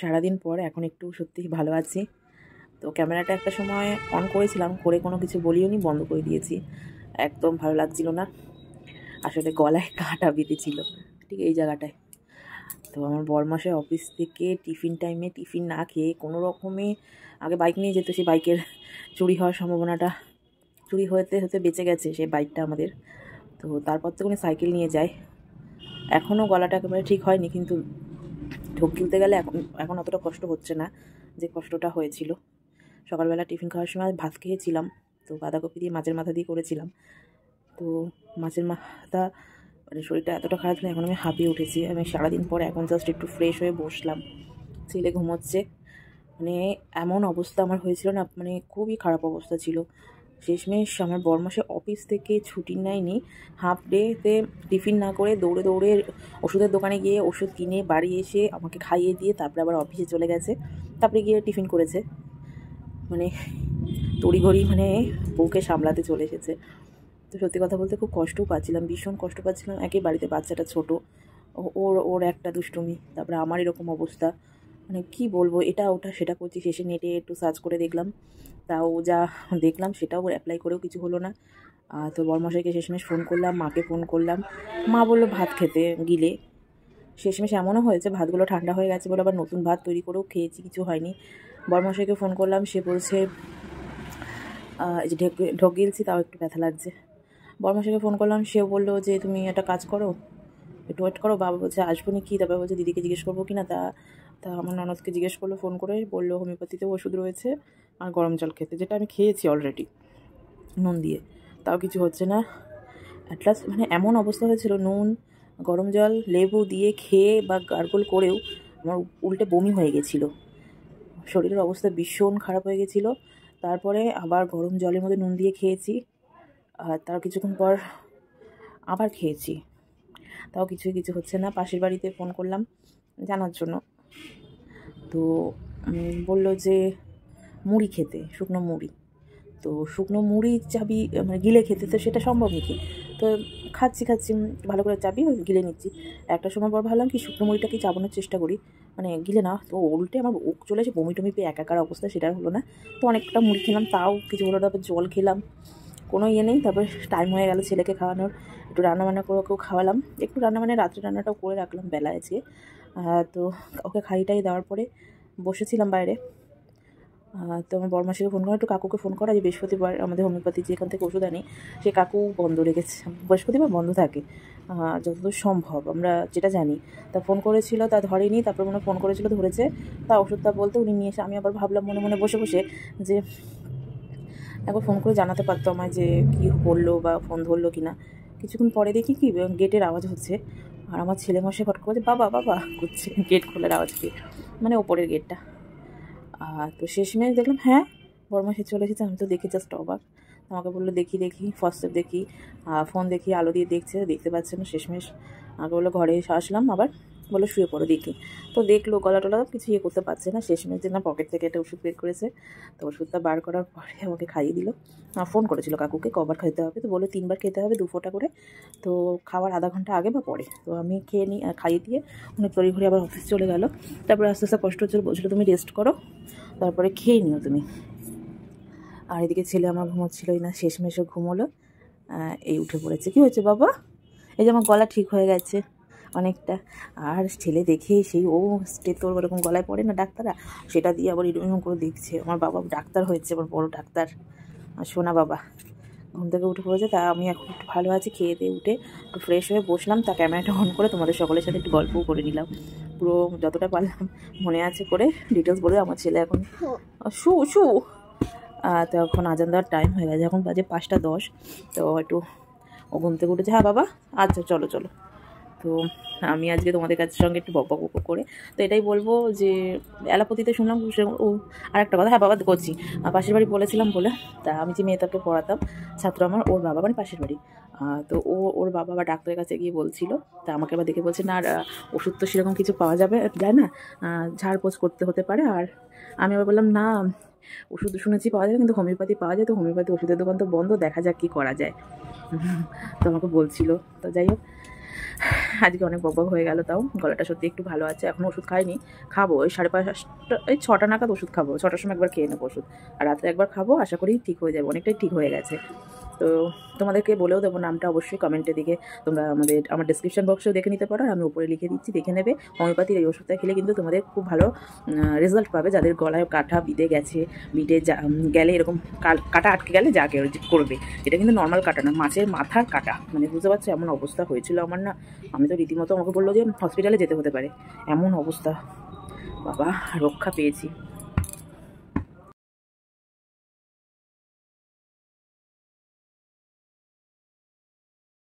সারাদিন পর এখন একটু সত্যি ভালো আছি। তো ক্যামেরাটা একটা সময় অন করেছিলাম, করে কোনো কিছু বলিও নি, বন্ধ করে দিয়েছি। একদম ভালো লাগছিল না। আসলে গলায় কাঁটা বিঁধেছিল ঠিক এই জায়গাটায়। তো আমার বরমাসের অফিস থেকে টিফিন টাইমে টিফিন না খেয়ে কোনো রকমে আগে বাইক নিয়ে যেত, সেই বাইকের চুরি হওয়ার সম্ভাবনাটা, চুরি হতে হতে বেঁচে গেছে সেই বাইকটা আমাদের। তো তারপর তো কোনো সাইকেল নিয়ে যায়। এখনও গলাটা একেবারে ঠিক হয়নি, কিন্তু ঢোক গিলতে গেলে এখন অতটা কষ্ট হচ্ছে না যে কষ্টটা হয়েছিল। সকালবেলা টিফিন খাওয়ার সময় ভাত খেয়েছিলাম, তো বাঁধাকপি দিয়ে মাছের মাথা দিয়ে করেছিলাম। তো মাছের মাথা মানে শরীরটা এতটা খারাপ ছিল, এখন আমি হাঁপিয়ে উঠেছি। আমি সারাদিন পর এখন জাস্ট একটু ফ্রেশ হয়ে বসলাম। ছেলে ঘুমোচ্ছে। মানে এমন অবস্থা আমার হয়েছিল না, মানে খুবই খারাপ অবস্থা ছিল। শেষমেশ আমার বরমাসে অফিস থেকে ছুটি নেয়নি, হাফ ডেতে টিফিন না করে দৌড়ে দৌড়ে ওষুধের দোকানে গিয়ে ওষুধ কিনে বাড়ি এসে আমাকে খাইয়ে দিয়ে তারপরে আবার অফিসে চলে গেছে। তারপরে গিয়ে টিফিন করেছে। মানে তড়িঘড়ি মানে বউকে সামলাতে চলে এসেছে। তো সত্যি কথা বলতে খুব কষ্টও পাচ্ছিলাম, ভীষণ কষ্ট পাচ্ছিলাম। একই বাড়িতে বাচ্চাটা ছোটো, ওর ওর একটা দুষ্টুমি, তারপরে আমার এরকম অবস্থা। মানে কি বলবো, এটা ওটা সেটা করছি। শেষে নেটে একটু সার্চ করে দেখলাম, তাও যা দেখলাম সেটাও অ্যাপ্লাই করেও কিছু হলো না। তো বরমশাইকে শেষমেশ ফোন করলাম, মাকে ফোন করলাম। মা বললো ভাত খেতে গিলে। শেষমেশ এমনও হয়েছে ভাতগুলো ঠান্ডা হয়ে গেছে বলে আবার নতুন ভাত তৈরি করেও খেয়েছি, কিছু হয়নি। বরমশাইকে ফোন করলাম, সে বলছে যে ঢোক গিলছি তাও একটু ব্যথা লাগছে। বরমশাইকে ফোন করলাম, সেও বললো যে তুমি একটা কাজ করো, একটু ওয়েট করো। বাবা বলছে আসবো না কি, তারপরে বলছে দিদিকে জিজ্ঞেস করবো কি না। তা তা আমার ননদকে জিজ্ঞেস করলো ফোন করে, বললো হোমিওপ্যাথিতে ওষুধ রয়েছে আর গরম জল খেতে, যেটা আমি খেয়েছি অলরেডি নুন দিয়ে, তাও কিছু হচ্ছে না। অ্যাট লাস্ট মানে এমন অবস্থা হয়েছিল, নুন গরম জল লেবু দিয়ে খেয়ে বা গার্গল করেও আমার উল্টে বমি হয়ে গেছিলো। শরীরের অবস্থা ভীষণ খারাপ হয়ে গেছিলো। তারপরে আবার গরম জলের মধ্যে নুন দিয়ে খেয়েছি, আর তার কিছুক্ষণ পর আবার খেয়েছি, তাও কিছু হচ্ছে না। পাশের বাড়িতে ফোন করলাম জানার জন্য, তো বললো যে মুড়ি খেতে, শুকনো মুড়ি। তো শুকনো মুড়ি চাবি মানে গিলে খেতে, তো সেটা সম্ভব নাকি। তো খাচ্ছি ভালো করে চাবি গিলে নিচ্ছি। একটা সময় পর ভাবলাম কি শুকনো মুড়িটাকে চাবানোর চেষ্টা করি, মানে গিলে না, তো উল্টে আমার চলে এসে বমি টমি পেয়ে একাকার অবস্থা, সেটা হলো না। তো অনেকটা মুড়ি খেলাম, তাও কিছু হলো না। তারপর জল খেলাম, কোনো ইয়ে নেই। তারপর টাইম হয়ে গেল ছেলেকে খাওয়ানোর, একটু রান্নাবান্না করে ওকেও খাওয়ালাম। একটু রান্না মানে রাত্রে রান্নাটাও করে রাখলাম বেলা আছে। তো ওকে খাইটাই দেওয়ার পরে বসেছিলাম বাইরে। তো আমার বরমাসিকে ফোন করা, একটু কাকুকে ফোন করা, যে বৃহস্পতিবার আমাদের হোমিওপ্যাথি যেখান থেকে ওষুধ আনি সে কাকু বন্ধ রেখেছে, বৃহস্পতিবার বন্ধ থাকে যতদূর সম্ভব আমরা যেটা জানি। তা ফোন করেছিল, তা ধরেনি। তারপর মনে ফোন করেছিল, ধরেছে। তা ওষুধটা বলতে উনি নিয়ে এসে, আমি আবার ভাবলাম মনে মনে বসে বসে যে একবার ফোন করে জানাতে পারতো আমায় যে কী বললো বা ফোন ধরলো কি না। কিছুক্ষণ পরে দেখি কি গেটের আওয়াজ হচ্ছে, আর আমার ছেলে মশাই ফট করে বাবা বাবা করছে গেট খোলার আওয়াজ পেয়ে, মানে ওপরের গেটটা। তো শেষমেশ দেখলাম হ্যাঁ বরমাসে চলে এসেছে। আমি তো দেখে জাস্ট অবাক। আমাকে বললো দেখি ফার্স্ট স্টেপ দেখি, ফোন দেখি, আলো দিয়ে দেখতে পাচ্ছে না। শেষমেশ আগে বললো ঘরে এসে আসলাম, আবার বললো শুয়ে পড়ো দেখি। তো দেখলো গলা টলা কিছু ইয়ে করতে পারছে না। শেষমেশ যে না পকেট থেকে একটা ওষুধ বের করেছে, তো ওষুধটা বার করার পরে আমাকে খাইয়ে দিল। ফোন করেছিল কাকুকে কবার খেতে হবে, তো বললো 3 বার খেতে হবে 2 ফোঁটা করে, তো খাওয়ার আধা ঘন্টা আগে বা পরে। তো আমি খেয়ে নিই, খাইয়ে দিয়ে উনি তড়িঘড়ি আবার অফিস চলে গেল। তারপরে আস্তে আস্তে কষ্ট হচ্ছিল, বলছিল তুমি রেস্ট করো, তারপরে খেয়ে নিও তুমি। আর এদিকে ছেলে আমার ঘুমোচ্ছিলই না, শেষমেশও ঘুমোলো। এই উঠে পড়েছে। কী হয়েছে বাবা? এই যে আমার গলা ঠিক হয়ে গেছে অনেকটা। আর ছেলে দেখে সেই ও স্টেথোর ওরকম গলায় পড়ে না ডাক্তাররা, সেটা দিয়ে আবার এরকম করে দেখছে। আমার বাবা ডাক্তার হয়েছে, আমার বড় ডাক্তার। আর শোনা বাবা ঘুম থেকে উঠে পড়েছে। তা আমি এখন একটু ভালো আছি, খেয়ে দিয়ে উঠে একটু ফ্রেশ হয়ে বসলাম। তা ক্যামেরাটা অন করে তোমাদের সকলের সাথে একটু গল্পও করে নিলাম, পুরো যতটা পারলাম মনে আছে করে ডিটেলস বলে। আমার ছেলে এখন শু তো এখন আজান দেওয়ার টাইম হয়ে গেছে, এখন বাজে 5টা 10। তো একটু ও ঘুম থেকে উঠেছে, হ্যাঁ বাবা আচ্ছা চলো। তো আমি আজকে তোমাদের কাছে সঙ্গে একটু বক করে তো এটাই বলবো যে অ্যালোপ্যাথিতে শুনলাম ও আর একটা কথা, হ্যাঁ বাবা করছি। পাশের বাড়ি বলেছিলাম বলে, তা আমি যে মেয়েটাকে পড়াতাম ছাত্র আমার, ওর বাবা মানে পাশের বাড়ি। তো ওর বাবা বা ডাক্তারের কাছে গিয়ে বলছিল, তা আমাকে আবার দেখে বলছে না আর ওষুধ তো সেরকম কিছু পাওয়া যায় না, ঝাড়পোছ করতে হতে পারে। আর আমি আবার বললাম না ওষুধ শুনেছি পাওয়া যায়, কিন্তু হোমিওপ্যাথি পাওয়া যায়, তো হোমিওপ্যাথি ওষুধের দোকান তো বন্ধ, দেখা যাক কী করা যায়। তো আমাকে বলছিল। তো যাই হোক আজকে অনেক বকবক হয়ে গেল, তাও গলাটা সত্যি একটু ভালো আছে। এখনও ওষুধ খাইনি, খাবো ওই 5:30 এই 6টা নাগাদ ওষুধ খাবো। 6টার সময় একবার খেয়ে নেবো ওষুধ, আর রাত্রে একবার খাবো। আশা করি ঠিক হয়ে যাবে, অনেকটাই ঠিক হয়ে গেছে। তো তোমাদেরকে বলেও দেবো নামটা, অবশ্যই কমেন্টে দিকে তোমরা আমার ডিসক্রিপশন বক্সেও দেখে নিতে পারো, আর আমি উপরে লিখে দিচ্ছি, দেখে নেবে। হোমিওপ্যাথির এই ওষুধটা খেলে কিন্তু তোমাদের খুব ভালো রেজাল্ট পাবে। যাদের গলায় কাটা বিঁধে গেছে, গেলে এরকম কাটা আটকে গেলে যা করবে, এটা কিন্তু নর্মাল কাটা না, মাছের মাথার কাটা। মানে বুঝতে পারছো, এমন অবস্থা হয়েছিল আমার না, আমি তো রীতিমতো, আমাকে বললো যে হসপিটালে যেতে হতে পারে, এমন অবস্থা। বাবা, রক্ষা পেয়েছি।